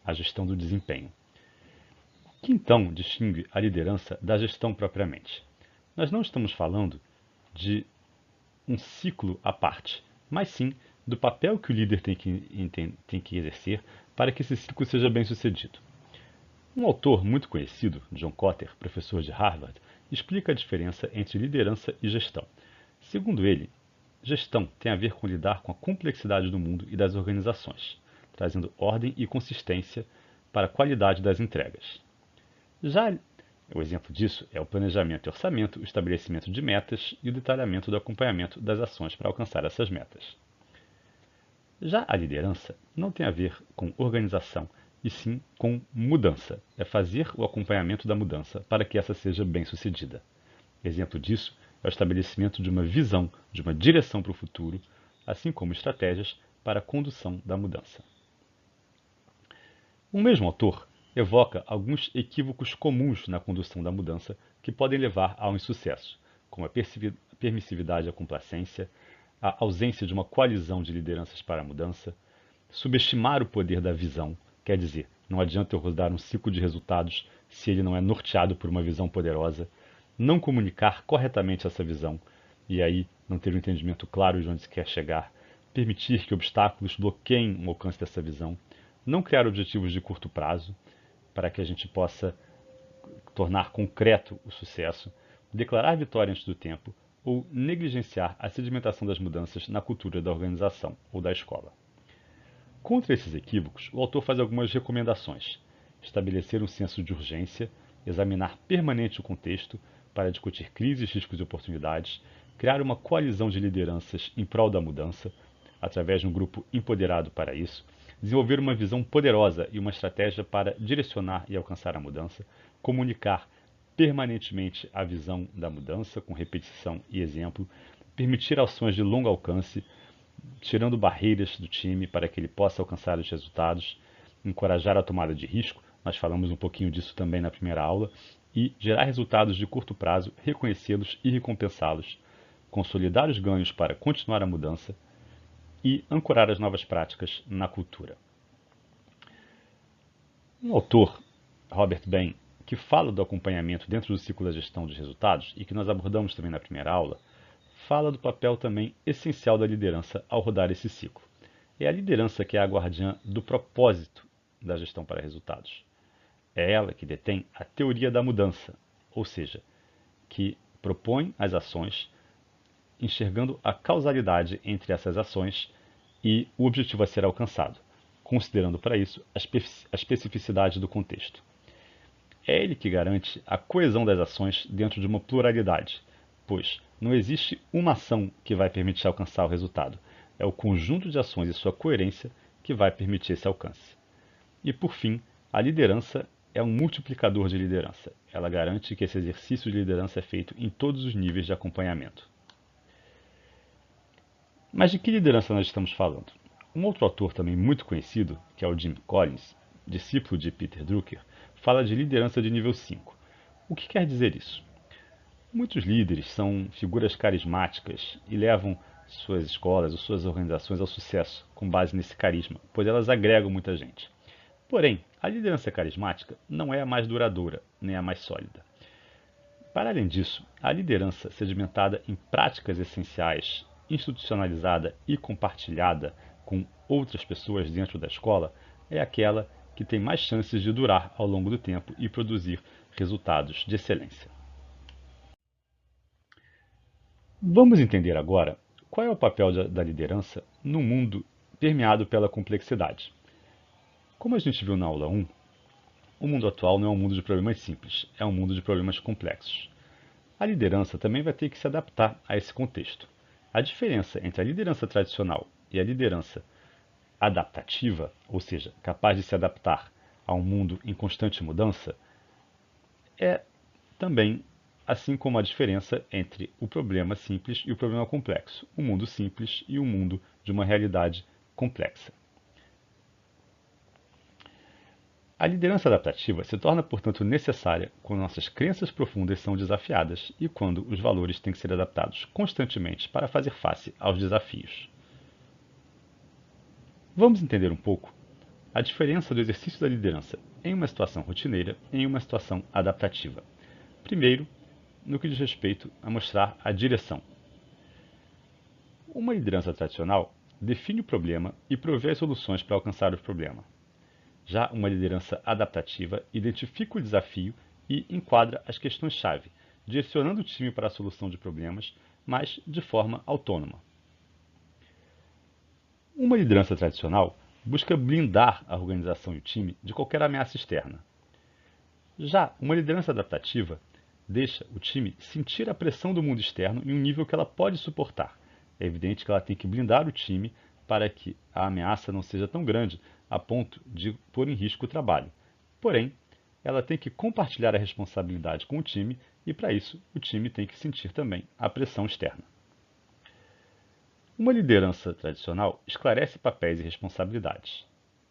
a gestão do desempenho. O que então distingue a liderança da gestão propriamente? Nós não estamos falando de um ciclo à parte, mas sim do papel que o líder tem que exercer para que esse ciclo seja bem sucedido. Um autor muito conhecido, John Kotter, professor de Harvard, explica a diferença entre liderança e gestão. Segundo ele, gestão tem a ver com lidar com a complexidade do mundo e das organizações, trazendo ordem e consistência para a qualidade das entregas. Já o exemplo disso é o planejamento e orçamento, o estabelecimento de metas e o detalhamento do acompanhamento das ações para alcançar essas metas. Já a liderança não tem a ver com organização, e sim com mudança. É fazer o acompanhamento da mudança para que essa seja bem sucedida. Exemplo disso é o estabelecimento de uma visão, de uma direção para o futuro, assim como estratégias para a condução da mudança. O mesmo autor evoca alguns equívocos comuns na condução da mudança que podem levar ao insucesso, como a permissividade à complacência, a ausência de uma coalizão de lideranças para a mudança, subestimar o poder da visão, quer dizer, não adianta eu rodar um ciclo de resultados se ele não é norteado por uma visão poderosa, não comunicar corretamente essa visão, e aí não ter um entendimento claro de onde se quer chegar, permitir que obstáculos bloqueiem o alcance dessa visão, não criar objetivos de curto prazo, para que a gente possa tornar concreto o sucesso, declarar vitória antes do tempo ou negligenciar a sedimentação das mudanças na cultura da organização ou da escola. Contra esses equívocos, o autor faz algumas recomendações: estabelecer um senso de urgência, examinar permanente o contexto para discutir crises, riscos e oportunidades, criar uma coalizão de lideranças em prol da mudança, através de um grupo empoderado para isso, desenvolver uma visão poderosa e uma estratégia para direcionar e alcançar a mudança, comunicar permanentemente a visão da mudança, com repetição e exemplo, permitir ações de longo alcance, tirando barreiras do time para que ele possa alcançar os resultados, encorajar a tomada de risco, nós falamos um pouquinho disso também na primeira aula, e gerar resultados de curto prazo, reconhecê-los e recompensá-los, consolidar os ganhos para continuar a mudança e ancorar as novas práticas na cultura. Um autor, Robert Bain, que fala do acompanhamento dentro do ciclo da gestão de resultados e que nós abordamos também na primeira aula, fala do papel também essencial da liderança ao rodar esse ciclo. É a liderança que é a guardiã do propósito da gestão para resultados. É ela que detém a teoria da mudança, ou seja, que propõe as ações enxergando a causalidade entre essas ações e o objetivo a ser alcançado, considerando para isso a especificidade do contexto. É ele que garante a coesão das ações dentro de uma pluralidade, pois não existe uma ação que vai permitir alcançar o resultado, é o conjunto de ações e sua coerência que vai permitir esse alcance. E por fim, a liderança é um multiplicador de liderança. Ela garante que esse exercício de liderança é feito em todos os níveis de acompanhamento. Mas de que liderança nós estamos falando? Um outro autor também muito conhecido, que é o Jim Collins, discípulo de Peter Drucker, fala de liderança de nível 5. O que quer dizer isso? Muitos líderes são figuras carismáticas e levam suas escolas ou suas organizações ao sucesso com base nesse carisma, pois elas agregam muita gente. Porém, a liderança carismática não é a mais duradoura, nem a mais sólida. Para além disso, a liderança sedimentada em práticas essenciais, institucionalizada e compartilhada com outras pessoas dentro da escola é aquela que tem mais chances de durar ao longo do tempo e produzir resultados de excelência. Vamos entender agora qual é o papel da liderança no mundo permeado pela complexidade. Como a gente viu na aula 1, o mundo atual não é um mundo de problemas simples, é um mundo de problemas complexos. A liderança também vai ter que se adaptar a esse contexto. A diferença entre a liderança tradicional e a liderança adaptativa, ou seja, capaz de se adaptar a um mundo em constante mudança, é também assim como a diferença entre o problema simples e o problema complexo, o mundo simples e o mundo de uma realidade complexa. A liderança adaptativa se torna, portanto, necessária quando nossas crenças profundas são desafiadas e quando os valores têm que ser adaptados constantemente para fazer face aos desafios. Vamos entender um pouco a diferença do exercício da liderança em uma situação rotineira e em uma situação adaptativa. Primeiro, no que diz respeito a mostrar a direção. Uma liderança tradicional define o problema e provê as soluções para alcançar o problema. Já uma liderança adaptativa identifica o desafio e enquadra as questões-chave, direcionando o time para a solução de problemas, mas de forma autônoma. Uma liderança tradicional busca blindar a organização e o time de qualquer ameaça externa. Já uma liderança adaptativa deixa o time sentir a pressão do mundo externo em um nível que ela pode suportar. É evidente que ela tem que blindar o time para que a ameaça não seja tão grande a ponto de pôr em risco o trabalho. Porém, ela tem que compartilhar a responsabilidade com o time e, para isso, o time tem que sentir também a pressão externa. Uma liderança tradicional esclarece papéis e responsabilidades.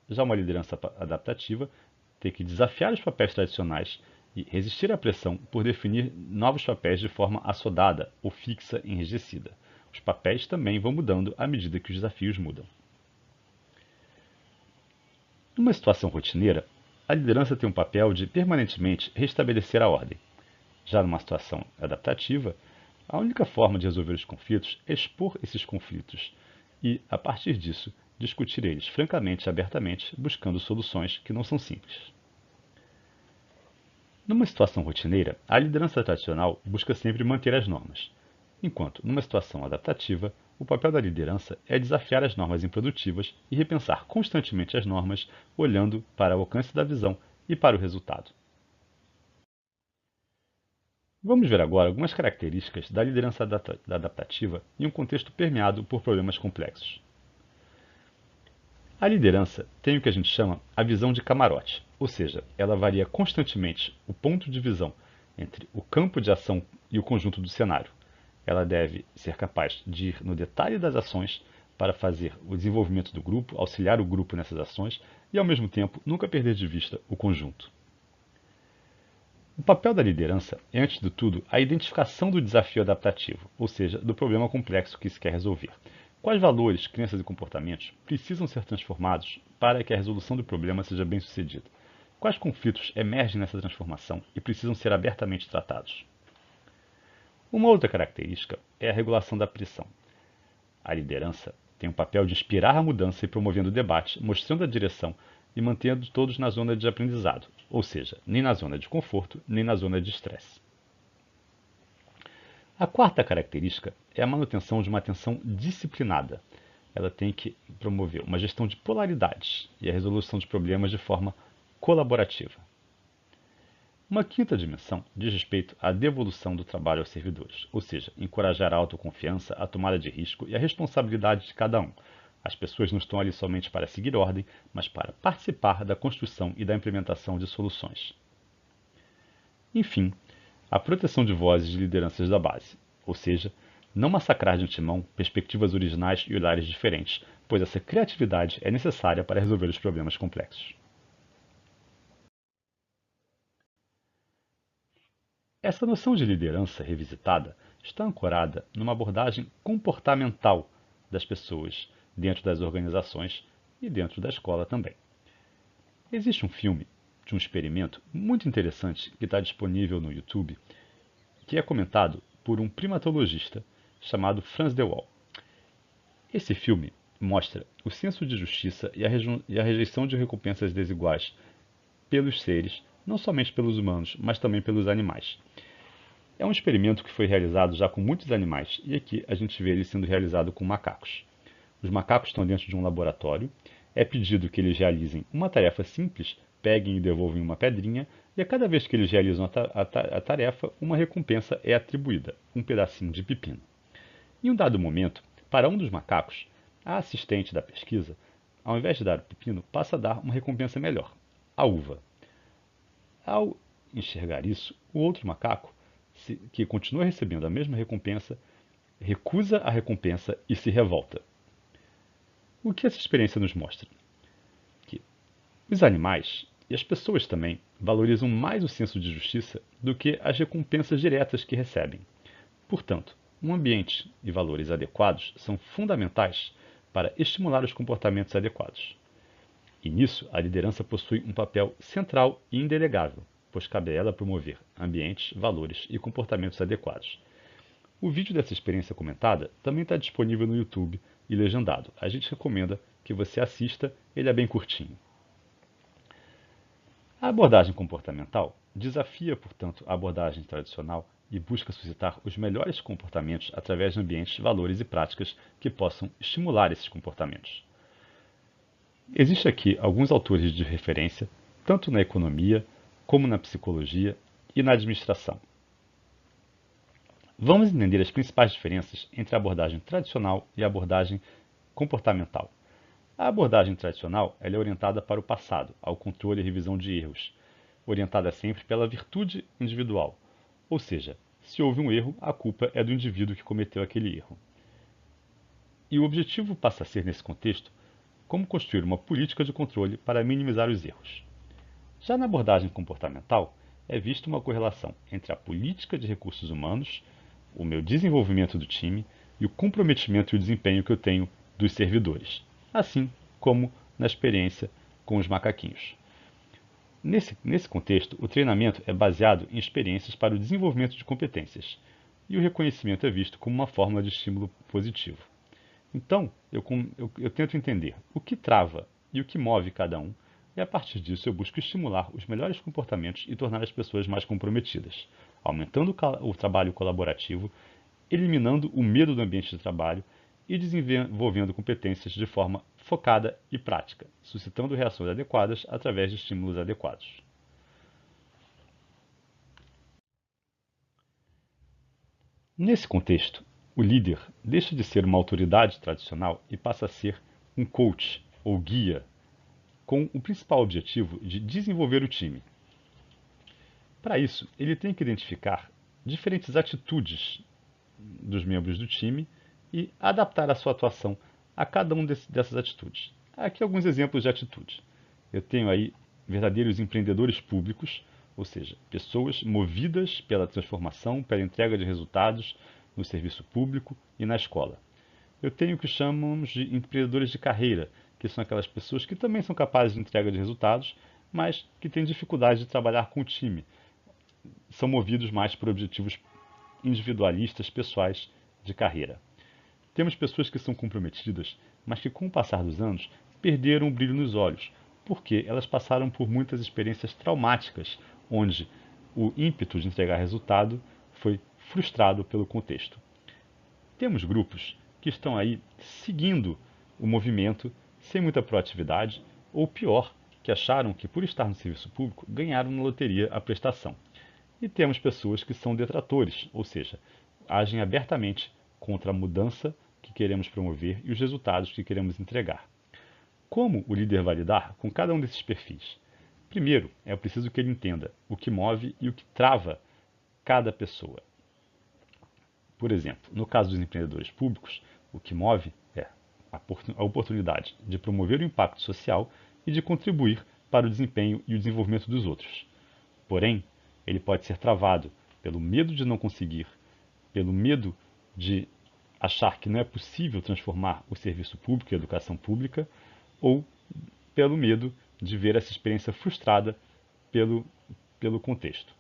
Já uma liderança adaptativa tem que desafiar os papéis tradicionais e resistir à pressão por definir novos papéis de forma assodada ou fixa enrijecida. Os papéis também vão mudando à medida que os desafios mudam. Numa situação rotineira, a liderança tem um papel de permanentemente restabelecer a ordem. Já numa situação adaptativa, a única forma de resolver os conflitos é expor esses conflitos e, a partir disso, discutir eles francamente e abertamente, buscando soluções que não são simples. Numa situação rotineira, a liderança tradicional busca sempre manter as normas, enquanto, numa situação adaptativa, o papel da liderança é desafiar as normas improdutivas e repensar constantemente as normas, olhando para o alcance da visão e para o resultado. Vamos ver agora algumas características da liderança adaptativa em um contexto permeado por problemas complexos. A liderança tem o que a gente chama a visão de camarote, ou seja, ela varia constantemente o ponto de visão entre o campo de ação e o conjunto do cenário. Ela deve ser capaz de ir no detalhe das ações para fazer o desenvolvimento do grupo, auxiliar o grupo nessas ações e, ao mesmo tempo, nunca perder de vista o conjunto. O papel da liderança é, antes de tudo, a identificação do desafio adaptativo, ou seja, do problema complexo que se quer resolver. Quais valores, crenças e comportamentos precisam ser transformados para que a resolução do problema seja bem-sucedida? Quais conflitos emergem nessa transformação e precisam ser abertamente tratados? Uma outra característica é a regulação da pressão. A liderança tem o papel de inspirar a mudança e promovendo o debate, mostrando a direção e mantendo todos na zona de aprendizado, ou seja, nem na zona de conforto, nem na zona de estresse. A quarta característica é a manutenção de uma atenção disciplinada. Ela tem que promover uma gestão de polaridades e a resolução de problemas de forma colaborativa. Uma quinta dimensão diz respeito à devolução do trabalho aos servidores, ou seja, encorajar a autoconfiança, a tomada de risco e a responsabilidade de cada um. As pessoas não estão ali somente para seguir ordem, mas para participar da construção e da implementação de soluções. Enfim, a proteção de vozes de lideranças da base, ou seja, não massacrar de antemão perspectivas originais e olhares diferentes, pois essa criatividade é necessária para resolver os problemas complexos. Essa noção de liderança revisitada está ancorada numa abordagem comportamental das pessoas dentro das organizações e dentro da escola também. Existe um filme de um experimento muito interessante que está disponível no YouTube, que é comentado por um primatologista chamado Franz de Waal. Esse filme mostra o senso de justiça e a rejeição de recompensas desiguais pelos seres, não somente pelos humanos, mas também pelos animais. É um experimento que foi realizado já com muitos animais, e aqui a gente vê ele sendo realizado com macacos. Os macacos estão dentro de um laboratório, é pedido que eles realizem uma tarefa simples, peguem e devolvem uma pedrinha, e a cada vez que eles realizam a tarefa, uma recompensa é atribuída, um pedacinho de pepino. Em um dado momento, para um dos macacos, a assistente da pesquisa, ao invés de dar o pepino, passa a dar uma recompensa melhor, a uva. Ao enxergar isso, o outro macaco, que continua recebendo a mesma recompensa, recusa a recompensa e se revolta. O que essa experiência nos mostra? Que os animais, e as pessoas também, valorizam mais o senso de justiça do que as recompensas diretas que recebem. Portanto, um ambiente e valores adequados são fundamentais para estimular os comportamentos adequados. E nisso, a liderança possui um papel central e indelegável, pois cabe a ela promover ambientes, valores e comportamentos adequados. O vídeo dessa experiência comentada também está disponível no YouTube e legendado. A gente recomenda que você assista, ele é bem curtinho. A abordagem comportamental desafia, portanto, a abordagem tradicional e busca suscitar os melhores comportamentos através de ambientes, valores e práticas que possam estimular esses comportamentos. Existem aqui alguns autores de referência, tanto na economia, como na psicologia e na administração. Vamos entender as principais diferenças entre a abordagem tradicional e a abordagem comportamental. A abordagem tradicional é orientada para o passado, ao controle e revisão de erros, orientada sempre pela virtude individual, ou seja, se houve um erro, a culpa é do indivíduo que cometeu aquele erro. E o objetivo passa a ser, nesse contexto, como construir uma política de controle para minimizar os erros. Já na abordagem comportamental, é vista uma correlação entre a política de recursos humanos, o meu desenvolvimento do time e o comprometimento e o desempenho que eu tenho dos servidores, assim como na experiência com os macaquinhos. Nesse contexto, o treinamento é baseado em experiências para o desenvolvimento de competências, e o reconhecimento é visto como uma forma de estímulo positivo. Então, eu tento entender o que trava e o que move cada um, e a partir disso eu busco estimular os melhores comportamentos e tornar as pessoas mais comprometidas, aumentando o trabalho colaborativo, eliminando o medo do ambiente de trabalho e desenvolvendo competências de forma focada e prática, suscitando reações adequadas através de estímulos adequados. Nesse contexto, o líder deixa de ser uma autoridade tradicional e passa a ser um coach ou guia, com o principal objetivo de desenvolver o time. Para isso, ele tem que identificar diferentes atitudes dos membros do time e adaptar a sua atuação a cada um dessas atitudes. Aqui alguns exemplos de atitude. Eu tenho aí verdadeiros empreendedores públicos, ou seja, pessoas movidas pela transformação, pela entrega de resultados no serviço público e na escola. Eu tenho o que chamamos de empreendedores de carreira, que são aquelas pessoas que também são capazes de entrega de resultados, mas que têm dificuldade de trabalhar com o time. São movidos mais por objetivos individualistas, pessoais, de carreira. Temos pessoas que são comprometidas, mas que com o passar dos anos perderam o brilho nos olhos, porque elas passaram por muitas experiências traumáticas, onde o ímpeto de entregar resultado foi frustrado pelo contexto. Temos grupos que estão aí seguindo o movimento sem muita proatividade, ou pior, que acharam que por estar no serviço público ganharam na loteria a prestação. E temos pessoas que são detratores, ou seja, agem abertamente contra a mudança que queremos promover e os resultados que queremos entregar. Como o líder vai lidar com cada um desses perfis? Primeiro, é preciso que ele entenda o que move e o que trava cada pessoa. Por exemplo, no caso dos empreendedores públicos, o que move é a oportunidade de promover o impacto social e de contribuir para o desempenho e o desenvolvimento dos outros. Porém, ele pode ser travado pelo medo de não conseguir, pelo medo de achar que não é possível transformar o serviço público e a educação pública, ou pelo medo de ver essa experiência frustrada pelo contexto.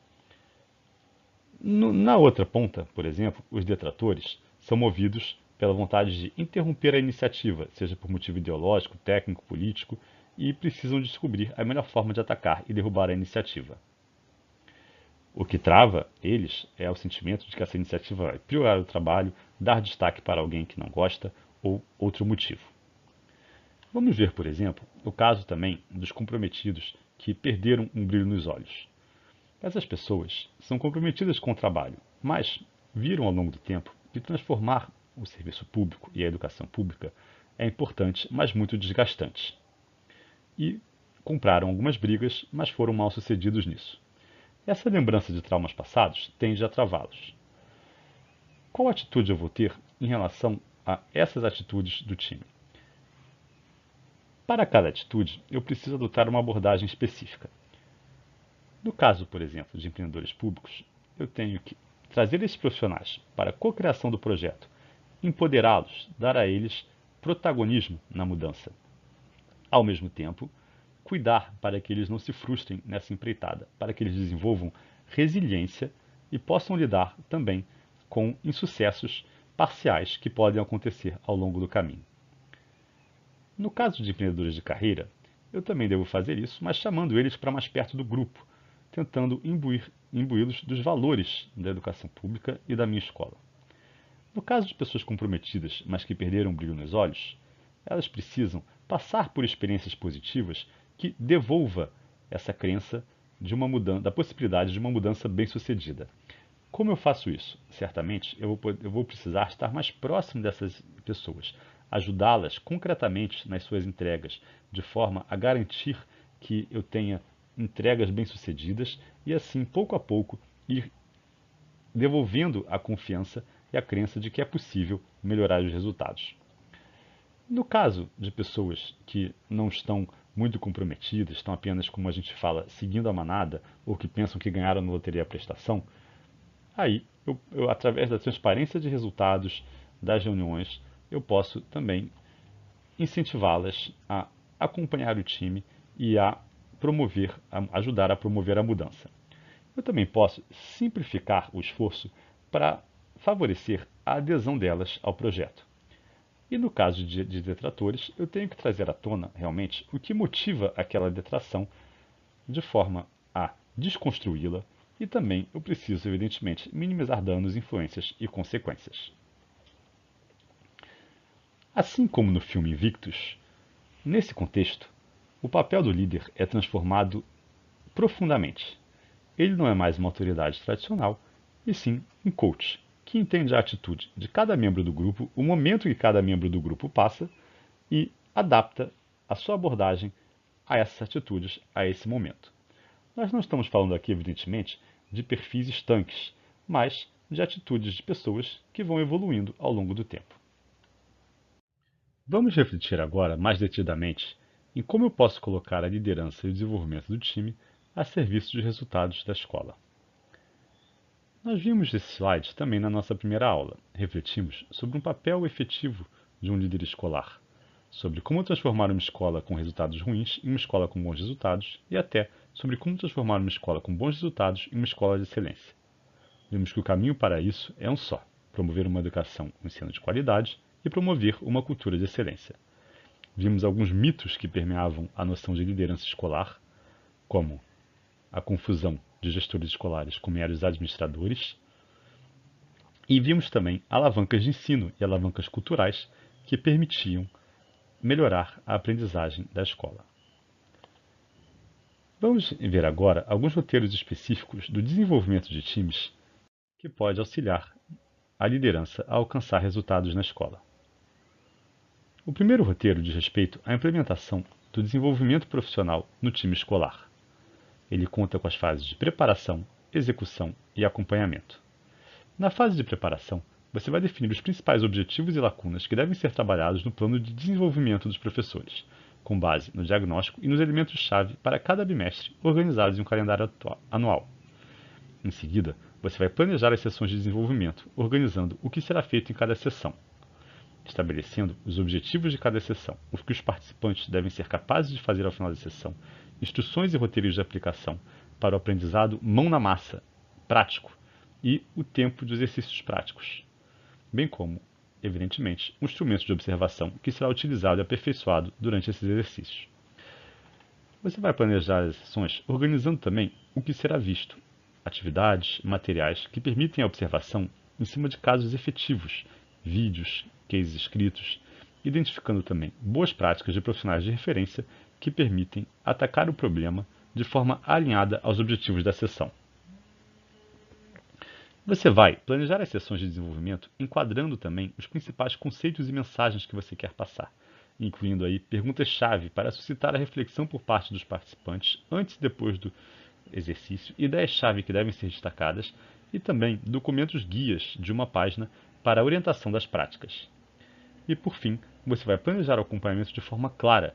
Na outra ponta, por exemplo, os detratores são movidos pela vontade de interromper a iniciativa, seja por motivo ideológico, técnico, político, e precisam descobrir a melhor forma de atacar e derrubar a iniciativa. O que trava eles é o sentimento de que essa iniciativa vai piorar o trabalho, dar destaque para alguém que não gosta ou outro motivo. Vamos ver, por exemplo, o caso também dos comprometidos que perderam um brilho nos olhos. Essas pessoas são comprometidas com o trabalho, mas viram ao longo do tempo que transformar o serviço público e a educação pública é importante, mas muito desgastante. E compraram algumas brigas, mas foram mal sucedidos nisso. Essa lembrança de traumas passados tende a travá-los. Qual atitude eu vou ter em relação a essas atitudes do time? Para cada atitude, eu preciso adotar uma abordagem específica. No caso, por exemplo, de empreendedores públicos, eu tenho que trazer esses profissionais para a cocriação do projeto, empoderá-los, dar a eles protagonismo na mudança. Ao mesmo tempo, cuidar para que eles não se frustrem nessa empreitada, para que eles desenvolvam resiliência e possam lidar também com insucessos parciais que podem acontecer ao longo do caminho. No caso de empreendedores de carreira, eu também devo fazer isso, mas chamando eles para mais perto do grupo, tentando imbuí-los dos valores da educação pública e da minha escola. No caso de pessoas comprometidas, mas que perderam o brilho nos olhos, elas precisam passar por experiências positivas que devolva essa crença da possibilidade de uma mudança bem-sucedida. Como eu faço isso? Certamente eu vou precisar estar mais próximo dessas pessoas, ajudá-las concretamente nas suas entregas, de forma a garantir que eu tenha entregas bem-sucedidas e assim, pouco a pouco, ir devolvendo a confiança e a crença de que é possível melhorar os resultados. No caso de pessoas que não estão muito comprometidas, estão apenas, como a gente fala, seguindo a manada, ou que pensam que ganharam na loteria a prestação, aí, através da transparência de resultados das reuniões, eu posso também incentivá-las a acompanhar o time e ajudar a promover a mudança. Eu também posso simplificar o esforço para favorecer a adesão delas ao projeto. E no caso de detratores, eu tenho que trazer à tona realmente o que motiva aquela detração de forma a desconstruí-la e também eu preciso, evidentemente, minimizar danos, influências e consequências. Assim como no filme Invictus, nesse contexto, o papel do líder é transformado profundamente. Ele não é mais uma autoridade tradicional, e sim um coach, que entende a atitude de cada membro do grupo, o momento que cada membro do grupo passa e adapta a sua abordagem a essas atitudes, a esse momento. Nós não estamos falando aqui, evidentemente, de perfis estanques, mas de atitudes de pessoas que vão evoluindo ao longo do tempo. Vamos refletir agora mais detidamente em como eu posso colocar a liderança e o desenvolvimento do time a serviço dos resultados da escola. Nós vimos esse slide também na nossa primeira aula. Refletimos sobre um papel efetivo de um líder escolar, sobre como transformar uma escola com resultados ruins em uma escola com bons resultados e até sobre como transformar uma escola com bons resultados em uma escola de excelência. Vimos que o caminho para isso é um só: promover uma educação e um ensino de qualidade e promover uma cultura de excelência. Vimos alguns mitos que permeavam a noção de liderança escolar, como a confusão de gestores escolares com meros administradores, e vimos também alavancas de ensino e alavancas culturais que permitiam melhorar a aprendizagem da escola. Vamos ver agora alguns roteiros específicos do desenvolvimento de times que pode auxiliar a liderança a alcançar resultados na escola. O primeiro roteiro diz respeito à implementação do desenvolvimento profissional no time escolar. Ele conta com as fases de preparação, execução e acompanhamento. Na fase de preparação, você vai definir os principais objetivos e lacunas que devem ser trabalhados no plano de desenvolvimento dos professores, com base no diagnóstico e nos elementos-chave para cada bimestre organizados em um calendário anual. Em seguida, você vai planejar as sessões de desenvolvimento, organizando o que será feito em cada sessão, estabelecendo os objetivos de cada sessão, o que os participantes devem ser capazes de fazer ao final da sessão, instruções e roteiros de aplicação para o aprendizado mão na massa, prático, e o tempo de exercícios práticos, bem como, evidentemente, um instrumento de observação que será utilizado e aperfeiçoado durante esses exercícios. Você vai planejar as sessões organizando também o que será visto, atividades, materiais que permitem a observação em cima de casos efetivos, vídeos, cases escritos, identificando também boas práticas de profissionais de referência que permitem atacar o problema de forma alinhada aos objetivos da sessão. Você vai planejar as sessões de desenvolvimento enquadrando também os principais conceitos e mensagens que você quer passar, incluindo aí perguntas-chave para suscitar a reflexão por parte dos participantes antes e depois do exercício, ideias-chave que devem ser destacadas e também documentos guias de uma página para a orientação das práticas. E por fim, você vai planejar o acompanhamento de forma clara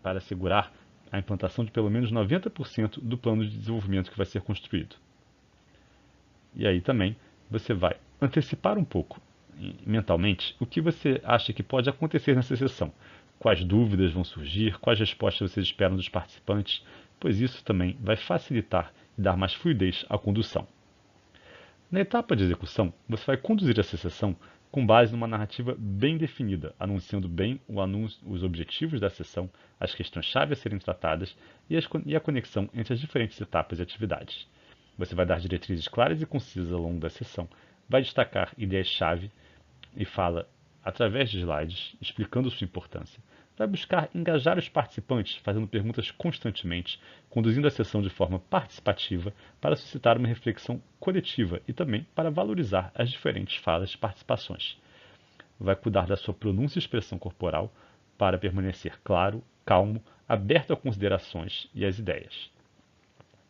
para assegurar a implantação de pelo menos 90% do plano de desenvolvimento que vai ser construído. E aí também você vai antecipar um pouco mentalmente o que você acha que pode acontecer nessa sessão, quais dúvidas vão surgir, quais respostas vocês esperam dos participantes, pois isso também vai facilitar e dar mais fluidez à condução. Na etapa de execução, você vai conduzir essa sessão com base numa narrativa bem definida, anunciando bem os objetivos da sessão, as questões-chave a serem tratadas e a conexão entre as diferentes etapas e atividades. Você vai dar diretrizes claras e concisas ao longo da sessão, vai destacar ideias-chave e fala através de slides, explicando sua importância. Vai buscar engajar os participantes, fazendo perguntas constantemente, conduzindo a sessão de forma participativa para suscitar uma reflexão coletiva e também para valorizar as diferentes falas e participações. Vai cuidar da sua pronúncia e expressão corporal para permanecer claro, calmo, aberto a considerações e às ideias.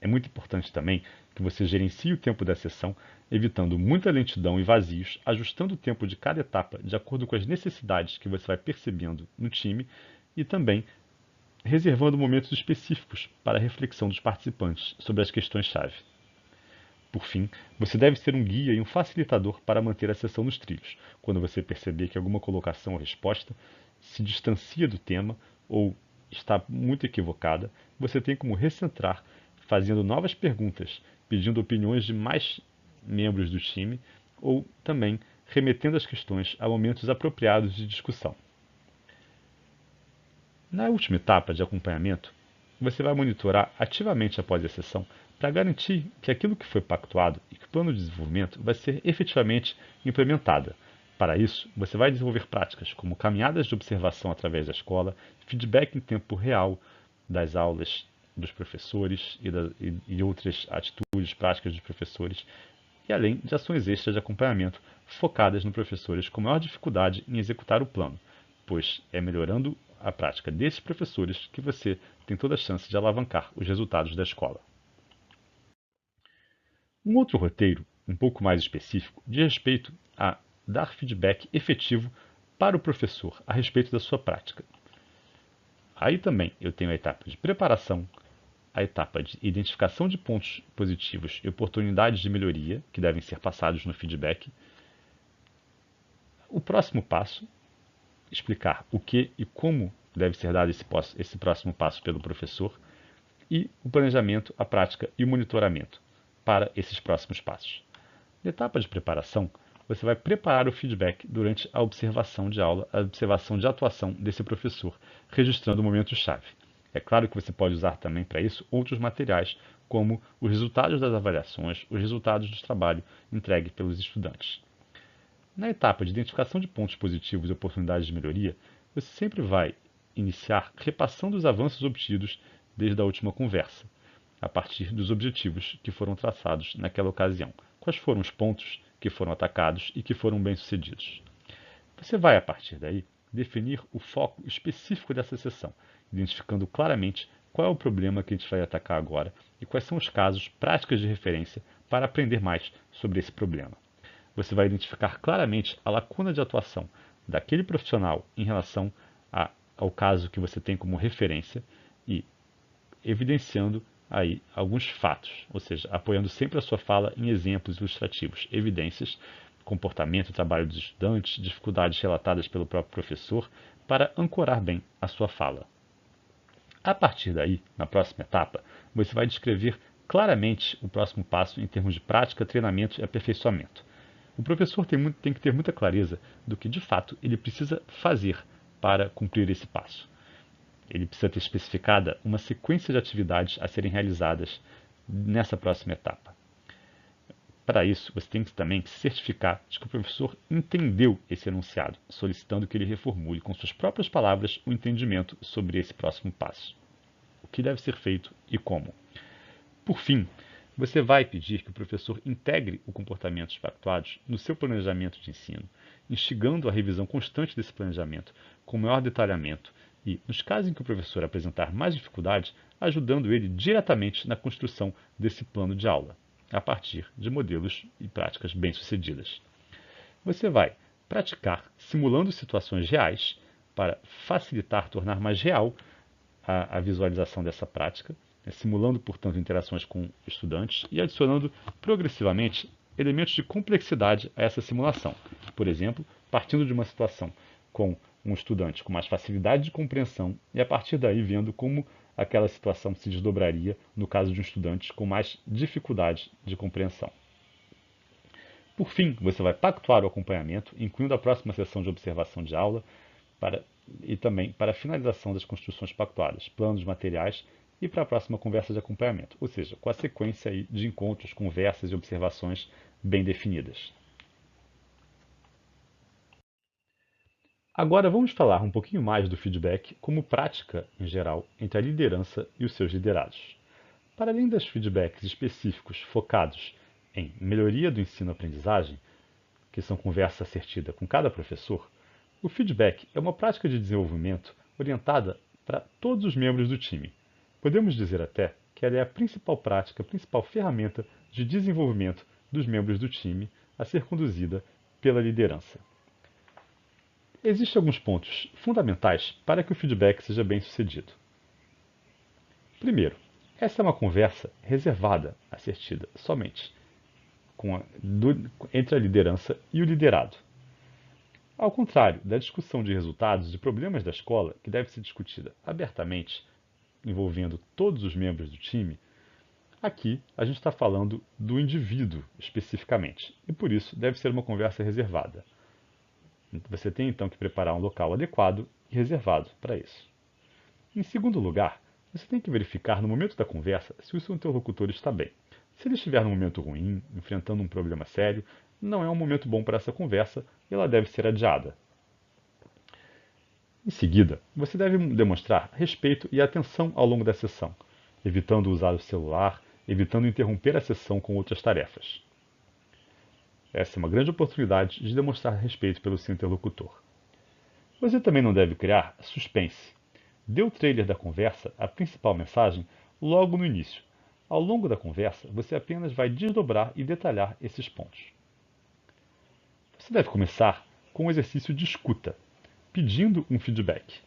É muito importante também que você gerencie o tempo da sessão, evitando muita lentidão e vazios, ajustando o tempo de cada etapa de acordo com as necessidades que você vai percebendo no time e também reservando momentos específicos para a reflexão dos participantes sobre as questões-chave. Por fim, você deve ser um guia e um facilitador para manter a sessão nos trilhos. Quando você perceber que alguma colocação ou resposta se distancia do tema ou está muito equivocada, você tem como recentrar fazendo novas perguntas, pedindo opiniões de mais membros do time ou também remetendo as questões a momentos apropriados de discussão. Na última etapa de acompanhamento, você vai monitorar ativamente após a sessão para garantir que aquilo que foi pactuado e que o plano de desenvolvimento vai ser efetivamente implementado. Para isso, você vai desenvolver práticas como caminhadas de observação através da escola, feedback em tempo real das aulas dos professores e outras atitudes práticas dos professores, e além de ações extras de acompanhamento focadas nos professores com maior dificuldade em executar o plano, pois é melhorando a prática desses professores que você tem toda a chance de alavancar os resultados da escola. Um outro roteiro, um pouco mais específico, diz respeito a dar feedback efetivo para o professor a respeito da sua prática. Aí também eu tenho a etapa de preparação, a etapa de identificação de pontos positivos e oportunidades de melhoria que devem ser passados no feedback. O próximo passo, explicar o que e como deve ser dado esse próximo passo pelo professor, e o planejamento, a prática e o monitoramento para esses próximos passos. Na etapa de preparação, você vai preparar o feedback durante a observação de aula, a observação de atuação desse professor, registrando momentos-chave. É claro que você pode usar também para isso outros materiais, como os resultados das avaliações, os resultados do trabalho entregue pelos estudantes. Na etapa de identificação de pontos positivos e oportunidades de melhoria, você sempre vai iniciar repassando os avanços obtidos desde a última conversa, a partir dos objetivos que foram traçados naquela ocasião. Quais foram os pontos que foram atacados e que foram bem-sucedidos? Você vai, a partir daí, definir o foco específico dessa sessão, identificando claramente qual é o problema que a gente vai atacar agora e quais são os casos, práticas de referência para aprender mais sobre esse problema. Você vai identificar claramente a lacuna de atuação daquele profissional em relação ao caso que você tem como referência e evidenciando aí alguns fatos, ou seja, apoiando sempre a sua fala em exemplos ilustrativos, evidências, comportamento e trabalho dos estudantes, dificuldades relatadas pelo próprio professor, para ancorar bem a sua fala. A partir daí, na próxima etapa, você vai descrever claramente o próximo passo em termos de prática, treinamento e aperfeiçoamento. O professor tem que ter muita clareza do que, de fato, ele precisa fazer para cumprir esse passo. Ele precisa ter especificada uma sequência de atividades a serem realizadas nessa próxima etapa. Para isso, você tem que também certificar de que o professor entendeu esse enunciado, solicitando que ele reformule com suas próprias palavras o entendimento sobre esse próximo passo. O que deve ser feito e como. Por fim, você vai pedir que o professor integre os comportamentos pactuados no seu planejamento de ensino, instigando a revisão constante desse planejamento com maior detalhamento e, nos casos em que o professor apresentar mais dificuldades, ajudando ele diretamente na construção desse plano de aula, a partir de modelos e práticas bem-sucedidas. Você vai praticar simulando situações reais para facilitar, tornar mais real a visualização dessa prática, simulando, portanto, interações com estudantes e adicionando progressivamente elementos de complexidade a essa simulação. Por exemplo, partindo de uma situação com um estudante com mais facilidade de compreensão e a partir daí vendo como aquela situação se desdobraria no caso de um estudante com mais dificuldade de compreensão. Por fim, você vai pactuar o acompanhamento, incluindo a próxima sessão de observação de aula e também para a finalização das construções pactuadas, planos materiais e para a próxima conversa de acompanhamento, ou seja, com a sequência aí de encontros, conversas e observações bem definidas. Agora vamos falar um pouquinho mais do feedback como prática em geral entre a liderança e os seus liderados. Para além dos feedbacks específicos focados em melhoria do ensino-aprendizagem, que são conversa assertiva com cada professor, o feedback é uma prática de desenvolvimento orientada para todos os membros do time. Podemos dizer até que ela é a principal prática, a principal ferramenta de desenvolvimento dos membros do time a ser conduzida pela liderança. Existem alguns pontos fundamentais para que o feedback seja bem sucedido. Primeiro, essa é uma conversa reservada, assertiva, somente entre a liderança e o liderado. Ao contrário da discussão de resultados de problemas da escola, que deve ser discutida abertamente, envolvendo todos os membros do time, aqui a gente está falando do indivíduo especificamente, e por isso deve ser uma conversa reservada. Você tem então que preparar um local adequado e reservado para isso. Em segundo lugar, você tem que verificar no momento da conversa se o seu interlocutor está bem. Se ele estiver num momento ruim, enfrentando um problema sério, não é um momento bom para essa conversa e ela deve ser adiada. Em seguida, você deve demonstrar respeito e atenção ao longo da sessão, evitando usar o celular, evitando interromper a sessão com outras tarefas. Essa é uma grande oportunidade de demonstrar respeito pelo seu interlocutor. Você também não deve criar suspense. Dê o trailer da conversa, a principal mensagem, logo no início. Ao longo da conversa, você apenas vai desdobrar e detalhar esses pontos. Você deve começar com um exercício de escuta, pedindo um feedback.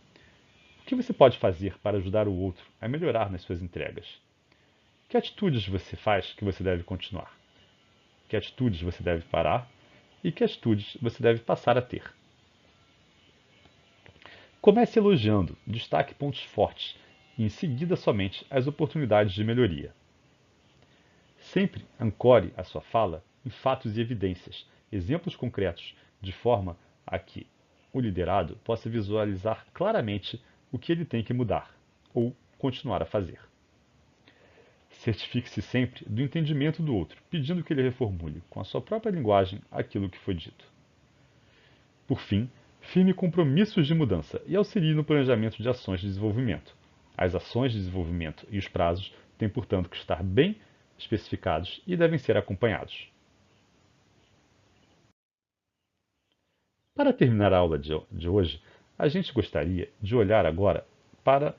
O que você pode fazer para ajudar o outro a melhorar nas suas entregas? Que atitudes você faz que você deve continuar? Que atitudes você deve parar? E que atitudes você deve passar a ter? Comece elogiando, destaque pontos fortes e em seguida somente as oportunidades de melhoria. Sempre ancore a sua fala em fatos e evidências, exemplos concretos, de forma a que o liderado possa visualizar claramente o que ele tem que mudar ou continuar a fazer. Certifique-se sempre do entendimento do outro, pedindo que ele reformule com a sua própria linguagem aquilo que foi dito. Por fim, firme compromissos de mudança e auxilie no planejamento de ações de desenvolvimento. As ações de desenvolvimento e os prazos têm, portanto, que estar bem especificados e devem ser acompanhados. Para terminar a aula de hoje, a gente gostaria de olhar agora para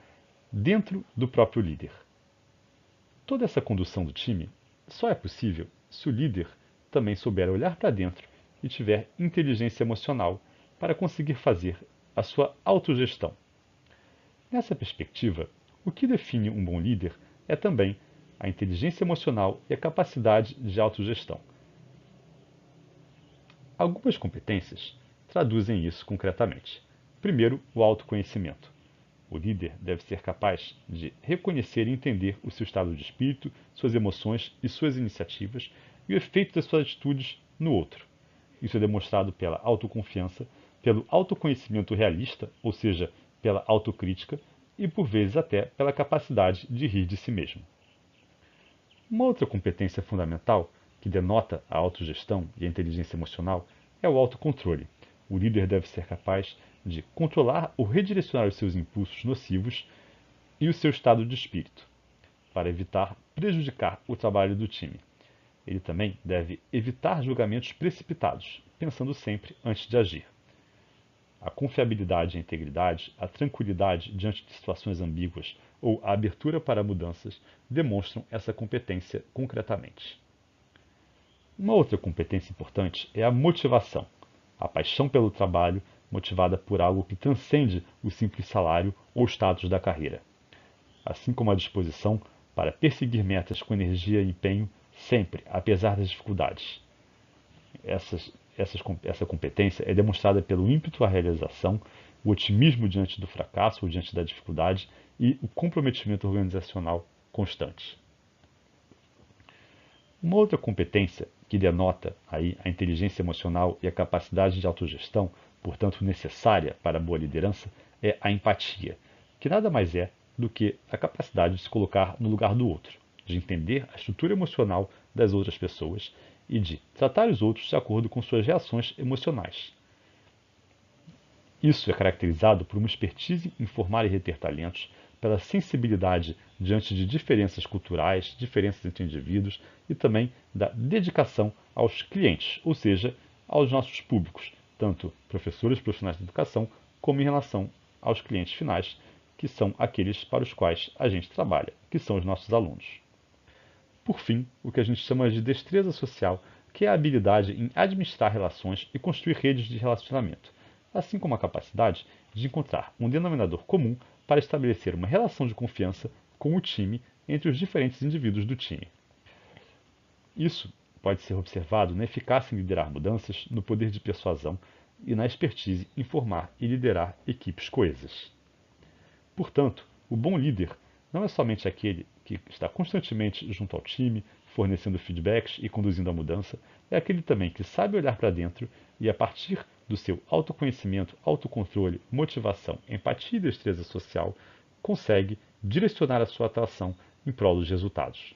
dentro do próprio líder. Toda essa condução do time só é possível se o líder também souber olhar para dentro e tiver inteligência emocional para conseguir fazer a sua autogestão. Nessa perspectiva, o que define um bom líder é também a inteligência emocional e a capacidade de autogestão. Algumas competências traduzem isso concretamente. Primeiro, o autoconhecimento. O líder deve ser capaz de reconhecer e entender o seu estado de espírito, suas emoções e suas iniciativas e o efeito das suas atitudes no outro. Isso é demonstrado pela autoconfiança, pelo autoconhecimento realista, ou seja, pela autocrítica e por vezes até pela capacidade de rir de si mesmo. Uma outra competência fundamental que denota a autogestão e a inteligência emocional é o autocontrole. O líder deve ser capaz de controlar ou redirecionar os seus impulsos nocivos e o seu estado de espírito, para evitar prejudicar o trabalho do time. Ele também deve evitar julgamentos precipitados, pensando sempre antes de agir. A confiabilidade e a integridade, a tranquilidade diante de situações ambíguas ou a abertura para mudanças demonstram essa competência concretamente. Uma outra competência importante é a motivação, a paixão pelo trabalho motivada por algo que transcende o simples salário ou status da carreira, assim como a disposição para perseguir metas com energia e empenho sempre, apesar das dificuldades. Essa competência é demonstrada pelo ímpeto à realização, o otimismo diante do fracasso ou diante da dificuldade e o comprometimento organizacional constante. Uma outra competência que denota aí a inteligência emocional e a capacidade de autogestão, portanto necessária para a boa liderança, é a empatia, que nada mais é do que a capacidade de se colocar no lugar do outro, de entender a estrutura emocional das outras pessoas e de tratar os outros de acordo com suas reações emocionais. Isso é caracterizado por uma expertise em formar e reter talentos, pela sensibilidade diante de diferenças culturais, diferenças entre indivíduos e também da dedicação aos clientes, ou seja, aos nossos públicos, tanto professores profissionais de educação, como em relação aos clientes finais, que são aqueles para os quais a gente trabalha, que são os nossos alunos. Por fim, o que a gente chama de destreza social, que é a habilidade em administrar relações e construir redes de relacionamento, assim como a capacidade de encontrar um denominador comum para estabelecer uma relação de confiança com o time entre os diferentes indivíduos do time. Isso pode ser observado na eficácia em liderar mudanças, no poder de persuasão e na expertise em formar e liderar equipes coesas. Portanto, o bom líder não é somente aquele que está constantemente junto ao time, fornecendo feedbacks e conduzindo a mudança, é aquele também que sabe olhar para dentro e, a partir do seu autoconhecimento, autocontrole, motivação, empatia e destreza social, consegue direcionar a sua atuação em prol dos resultados.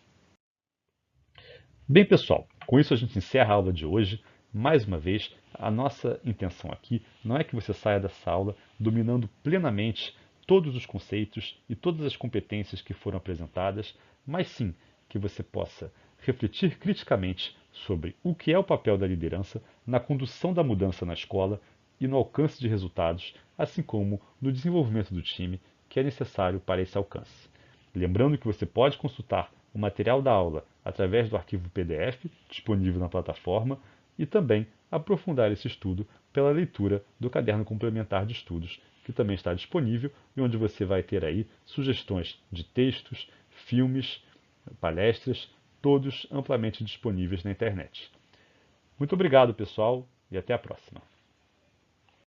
Bem, pessoal, com isso a gente encerra a aula de hoje. Mais uma vez, a nossa intenção aqui não é que você saia dessa aula dominando plenamente todos os conceitos e todas as competências que foram apresentadas, mas sim que você possa refletir criticamente sobre o que é o papel da liderança na condução da mudança na escola e no alcance de resultados, assim como no desenvolvimento do time que é necessário para esse alcance. Lembrando que você pode consultar o material da aula através do arquivo PDF disponível na plataforma e também aprofundar esse estudo pela leitura do caderno complementar de estudos, que também está disponível e onde você vai ter aí sugestões de textos, filmes, palestras, todos amplamente disponíveis na internet. Muito obrigado, pessoal, e até a próxima.